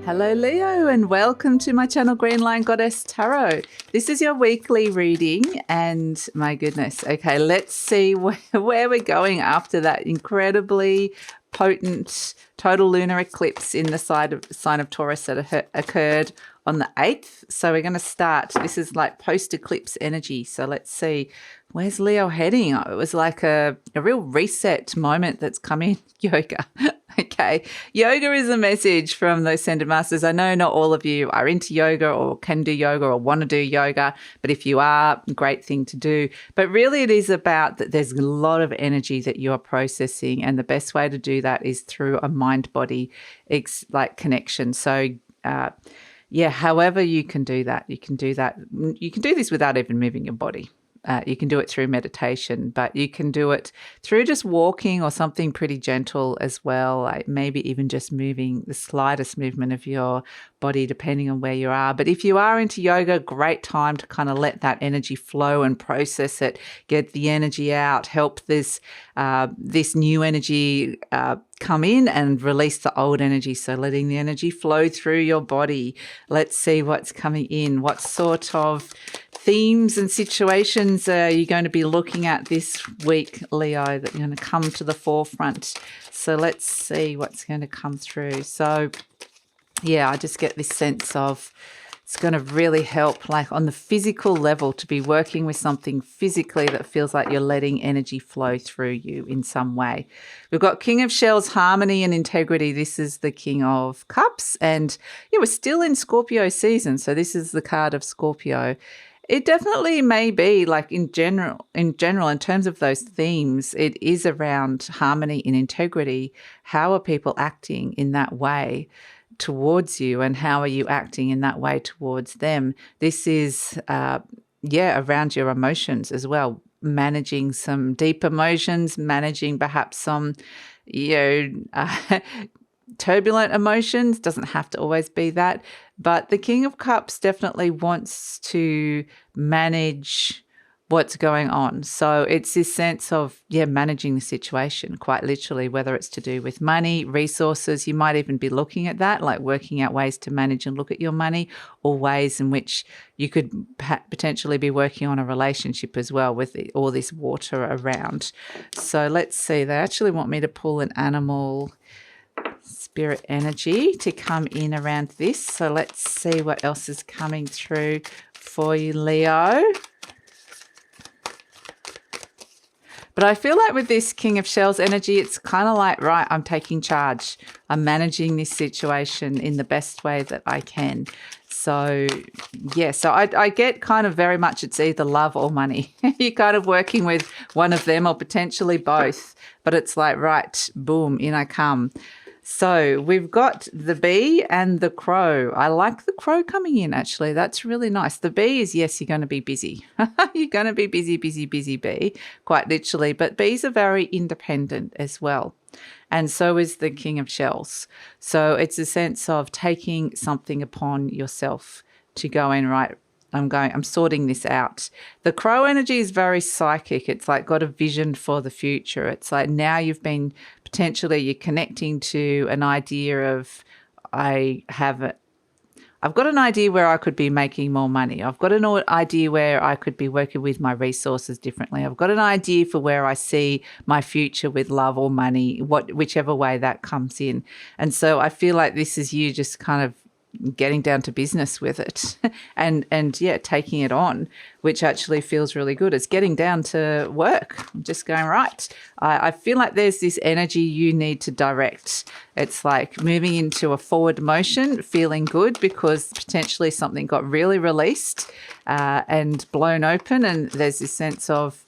Hello Leo, and welcome to my channel Green Lion Goddess Tarot. This is your weekly reading, and my goodness, okay, let's see where we're going after that incredibly potent total lunar eclipse in the sign of Taurus that occurred on the 8th. So we're going to start. This is like post-eclipse energy. So let's see, where's Leo heading? It was like a real reset moment that's come in. Yoga. Okay. Yoga is a message from those Ascended Masters. I know not all of you are into yoga or can do yoga or want to do yoga, but if you are, great thing to do. But really it is about that there's a lot of energy that you are processing, and the best way to do that is through a mind-body connection. So, yeah, however you can do that, you can do that. You can do this without even moving your body. You can do it through meditation, but you can do it through just walking or something pretty gentle as well, like maybe even just moving the slightest movement of your body depending on where you are. But if you are into yoga, great time to kind of let that energy flow and process it, get the energy out, help this new energy come in and release the old energy. So letting the energy flow through your body. Let's see what's coming in. What sort of themes and situations are you going to be looking at this week, Leo, that are going to come to the forefront? So let's see what's going to come through. So yeah, I just get this sense of it's going to really help, like on the physical level, to be working with something physically that feels like you're letting energy flow through you in some way. We've got King of Shells, harmony and integrity. This is the King of Cups, and yeah, we're still in Scorpio season. So this is the card of Scorpio. It definitely may be like in general, in terms of those themes, it is around harmony and integrity. How are people acting in that way towards you, and how are you acting in that way towards them? This is, around your emotions as well, managing some deep emotions, managing perhaps some, turbulent emotions. Doesn't have to always be that, but the King of Cups definitely wants to manage what's going on. So it's this sense of, managing the situation quite literally, whether it's to do with money, resources. You might even be looking at that, like working out ways to manage and look at your money, or ways in which you could potentially be working on a relationship as well with all this water around. So let's see. They actually want me to pull an animal spirit energy to come in around this. So let's see what else is coming through for you, Leo. But I feel like with this King of Shells energy, it's kind of like, right, I'm taking charge. I'm managing this situation in the best way that I can. So, yeah, so I get kind of very much it's either love or money. You're kind of working with one of them or potentially both. But it's like, right, boom, in I come. So we've got the bee and the crow. I like the crow coming in, actually. That's really nice. The bee is, yes, you're going to be busy. You're going to be busy, busy, busy bee, quite literally. But bees are very independent as well. And so is the King of Shells. So it's a sense of taking something upon yourself to go in, right, I'm sorting this out. The crow energy is very psychic. It's like got a vision for the future. It's like now you're connecting to an idea of, I've got an idea where I could be making more money. I've got an idea where I could be working with my resources differently. I've got an idea for where I see my future with love or money, whichever way that comes in. And so I feel like this is you just kind of getting down to business with it and taking it on, which actually feels really good. It's getting down to work. I'm just going, right, I feel like there's this energy you need to direct. It's like moving into a forward motion, feeling good because potentially something got really released and blown open, and there's this sense of,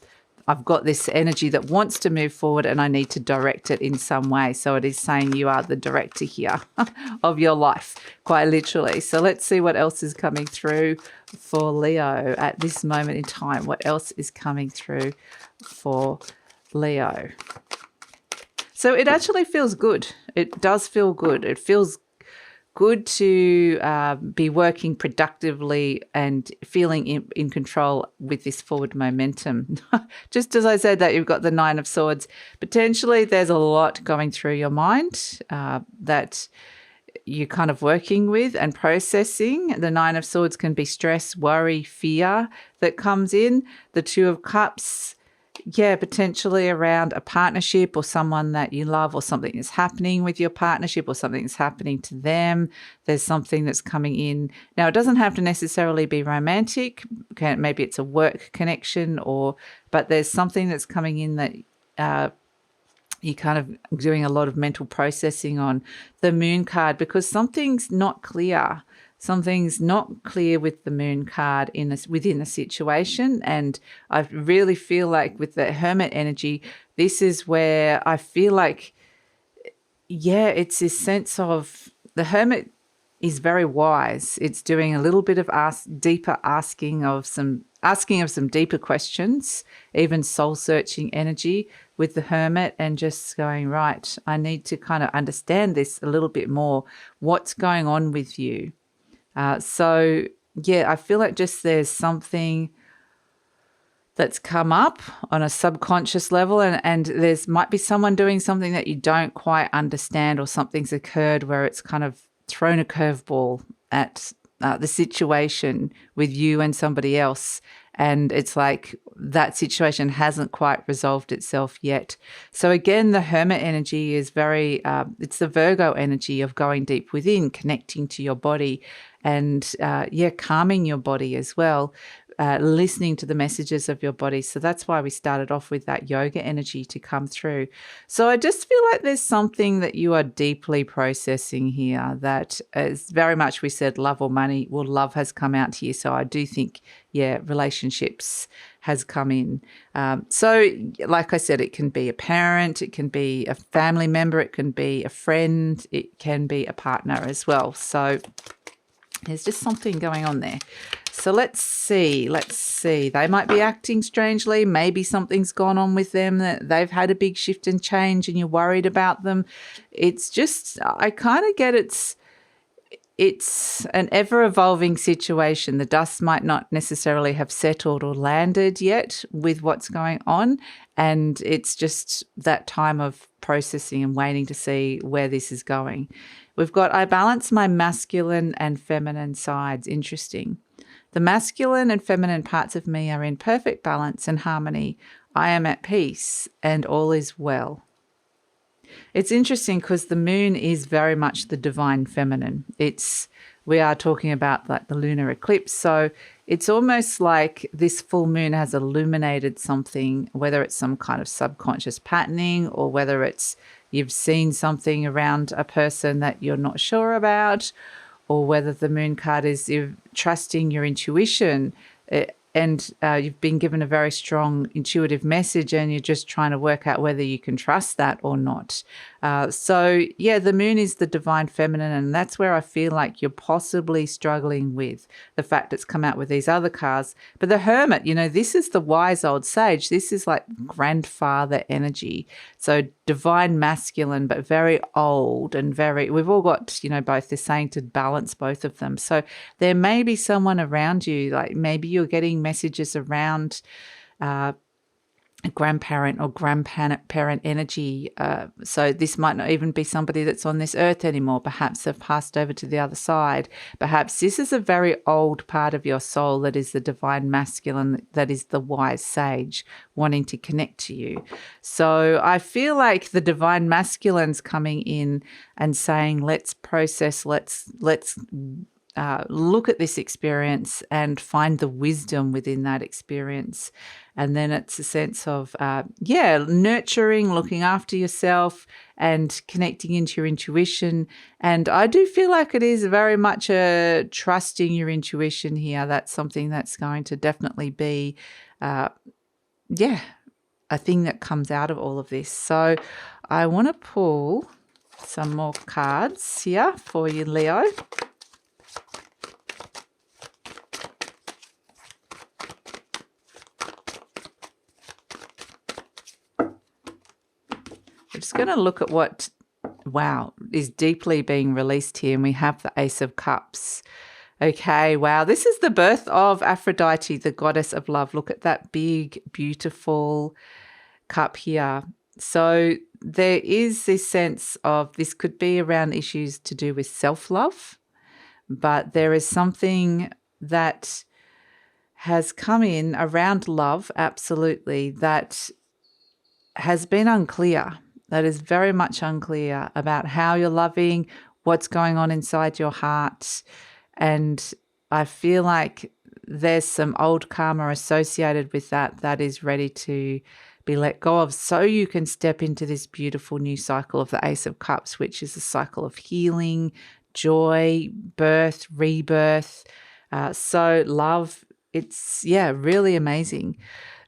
I've got this energy that wants to move forward and I need to direct it in some way. So it is saying you are the director here of your life, quite literally. So let's see what else is coming through for Leo at this moment in time. What else is coming through for Leo? So it actually feels good. It does feel good. It feels good to be working productively and feeling in control with this forward momentum. Just as I said that, you've got the Nine of Swords. Potentially there's a lot going through your mind that you're kind of working with and processing. The Nine of Swords can be stress, worry, fear that comes in. The Two of Cups, yeah, potentially around a partnership or someone that you love, or something that's happening with your partnership, or something that's happening to them. There's something that's coming in. Now, it doesn't have to necessarily be romantic. Maybe it's a work connection, but there's something that's coming in that you're kind of doing a lot of mental processing on. The Moon card, because something's not clear. Something's not clear with the Moon card within a situation. And I really feel like with the Hermit energy, this is where I feel like, yeah, it's this sense of the Hermit is very wise. It's doing a little bit of asking of some deeper questions, even soul-searching energy with the Hermit, and just going, right, I need to kind of understand this a little bit more. What's going on with you? So, yeah, I feel like just there's something that's come up on a subconscious level, and there's might be someone doing something that you don't quite understand, or something's occurred where it's kind of thrown a curveball at the situation with you and somebody else. And it's like that situation hasn't quite resolved itself yet. So again, the Hermit energy is very, it's the Virgo energy of going deep within, connecting to your body, and calming your body as well. Listening to the messages of your body. So that's why we started off with that yoga energy to come through. So I just feel like there's something that you are deeply processing here that is very much, we said love or money. Well, love has come out here. So I do think, yeah, relationships has come in. So like I said, it can be a parent, it can be a family member, it can be a friend, it can be a partner as well. So there's just something going on there. So let's see. They might be acting strangely. Maybe something's gone on with them, that they've had a big shift and change and you're worried about them. It's just, I kind of get it's an ever-evolving situation. The dust might not necessarily have settled or landed yet with what's going on. And it's just that time of processing and waiting to see where this is going. We've got, I balance my masculine and feminine sides. Interesting. The masculine and feminine parts of me are in perfect balance and harmony. I am at peace and all is well. It's interesting because the moon is very much the divine feminine. We are talking about like the lunar eclipse. So it's almost like this full moon has illuminated something, whether it's some kind of subconscious patterning, or whether it's you've seen something around a person that you're not sure about, or whether the moon card is you're trusting your intuition, and you've been given a very strong intuitive message and you're just trying to work out whether you can trust that or not. So, yeah, the moon is the divine feminine, and that's where I feel like you're possibly struggling with the fact it's come out with these other cards. But the Hermit, this is the wise old sage. This is like grandfather energy. So divine masculine, but very old and we've all got, both. They're saying to balance both of them. So there may be someone around you, like maybe you're getting messages around a grandparent or grandparent energy. So this might not even be somebody that's on this earth anymore. Perhaps they've passed over to the other side. Perhaps this is a very old part of your soul that is the divine masculine, that is the wise sage wanting to connect to you. So I feel like the divine masculine's coming in and saying, let's process, let's look at this experience and find the wisdom within that experience. And then it's a sense of, nurturing, looking after yourself and connecting into your intuition. And I do feel like it is very much a trusting your intuition here. That's something that's going to definitely be, a thing that comes out of all of this. So I want to pull some more cards here for you, Leo. We're just going to look at what, is deeply being released here. And we have the Ace of Cups. Okay, wow. This is the birth of Aphrodite, the goddess of love. Look at that big, beautiful cup here. So there is this sense of this could be around issues to do with self-love, but there is something that has come in around love, absolutely, that has been unclear, that is very much unclear about how you're loving, what's going on inside your heart. And I feel like there's some old karma associated with that is ready to be let go of, so you can step into this beautiful new cycle of the Ace of Cups, which is a cycle of healing, joy, birth, rebirth. So love, it's, really amazing.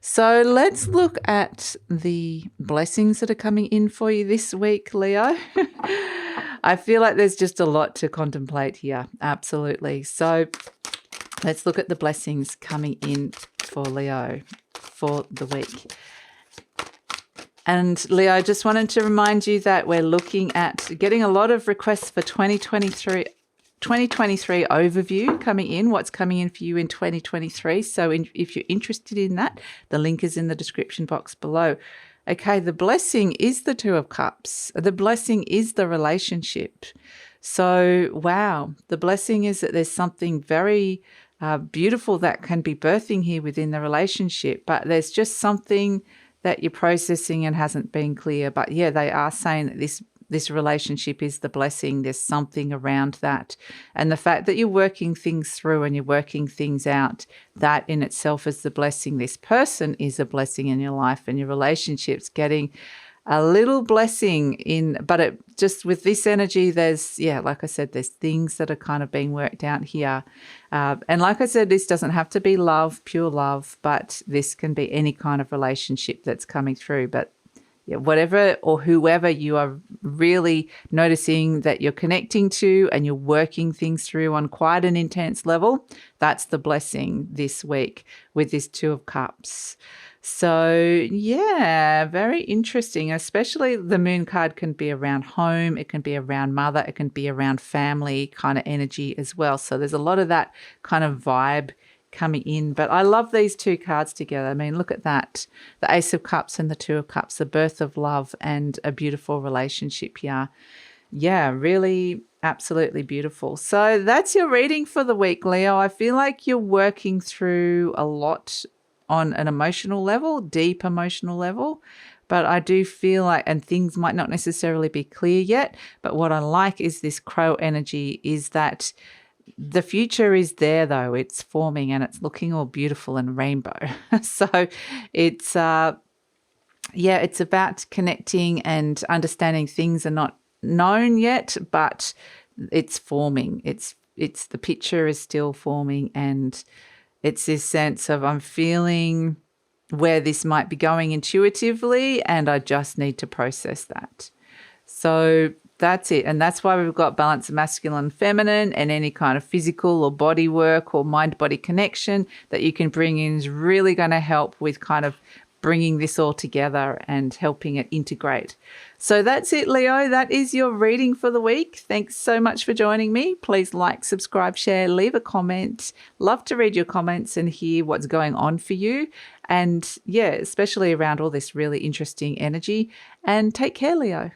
So let's look at the blessings that are coming in for you this week, Leo. I feel like there's just a lot to contemplate here. Absolutely. So let's look at the blessings coming in for Leo for the week. And Leo, I just wanted to remind you that we're looking at getting a lot of requests for 2023 overview coming in, what's coming in for you in 2023. So if you're interested in that, the link is in the description box below. Okay, the blessing is the Two of Cups. The blessing is the relationship. So, wow, the blessing is that there's something very beautiful that can be birthing here within the relationship, but there's just something that you're processing and hasn't been clear. But yeah, they are saying that this relationship is the blessing. There's something around that. And the fact that you're working things through and you're working things out, that in itself is the blessing. This person is a blessing in your life, and your relationship's getting a little blessing in, but it just with this energy, there's, like I said, there's things that are kind of being worked out here. And like I said, this doesn't have to be love, pure love, but this can be any kind of relationship that's coming through. But whatever or whoever you are really noticing that you're connecting to and you're working things through on quite an intense level, that's the blessing this week with this Two of Cups. So, very interesting. Especially the Moon card can be around home. It can be around mother. It can be around family kind of energy as well. So there's a lot of that kind of vibe coming in. But I love these two cards together. I mean, look at that. The Ace of Cups and the Two of Cups, the birth of love and a beautiful relationship here. Yeah, really absolutely beautiful. So that's your reading for the week, Leo. I feel like you're working through a lot on an emotional level, deep emotional level. But I do feel like, and things might not necessarily be clear yet, but what I like is this crow energy is that the future is there, though. It's forming and it's looking all beautiful and rainbow. So it's, it's about connecting and understanding things are not known yet, but it's forming. It's the picture is still forming, and it's this sense of I'm feeling where this might be going intuitively, and I just need to process that. So that's it. And that's why we've got balance of masculine and feminine, and any kind of physical or body work or mind-body connection that you can bring in is really going to help with kind of bringing this all together and helping it integrate. So that's it, Leo. That is your reading for the week. Thanks so much for joining me. Please like, subscribe, share, leave a comment. Love to read your comments and hear what's going on for you. And especially around all this really interesting energy. And take care, Leo.